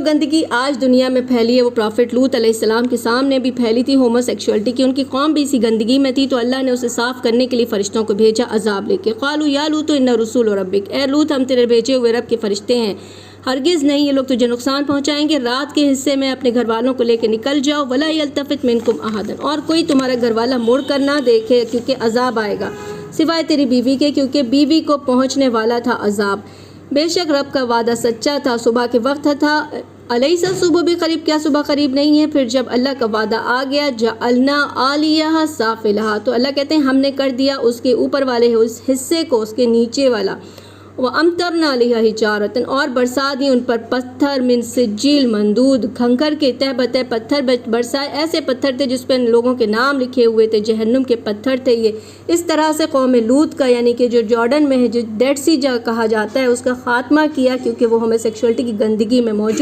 گندگی آج دنیا میں پھیلی ہے وہ پرافٹ لوط علیہ السلام کے سامنے بھی پھیلی تھی، ہومو سیکشولیٹی کی۔ ان کی قوم بھی اسی گندگی میں تھی، تو اللہ نے اسے صاف کرنے کے لیے فرشتوں کو بھیجا عذاب لے کے۔ قالوا یا لوط انا رسول ربک، اے لوط ہم تیرے بھیجے ہوئے رب کے فرشتے ہیں، ہرگز نہیں یہ لوگ تجھے نقصان پہنچائیں گے۔ رات کے حصے میں اپنے گھر والوں کو لے کے نکل جاؤ، ولا یلتفت منکم احد، اور کوئی تمہارا گھر والا مڑ کر نہ دیکھے، کیونکہ عذاب آئے گا، سوائے تیری بیوی کے، کیونکہ بیوی کو پہنچنے والا تھا عذاب۔ بے شک رب کا وعدہ سچا تھا، صبح کے وقت تھا۔ الیس صبح بھی قریب، کیا صبح قریب نہیں ہے؟ پھر جب اللہ کا وعدہ آ گیا، جعلنا عالیہا سافلہا، تو اللہ کہتے ہیں ہم نے کر دیا اس کے اوپر والے اس حصے کو اس کے نیچے والا، وَأَمْطَرْنَا عَلَيْهَا حِجَارَةً، اور برسا دی ان پر پتھر، من سجیل منضود، کھنکر کے تہ بتہ پتھر برسائے، ایسے پتھر تھے جس پہ لوگوں کے نام لکھے ہوئے تھے، جہنم کے پتھر تھے یہ۔ اس طرح سے قوم لوط کا، یعنی کہ جو جارڈن میں ہے، جو ڈیڈ سی کہا جاتا ہے، اس کا خاتمہ کیا، کیونکہ وہ ہومو سیکشولیٹی کی گندگی میں موجود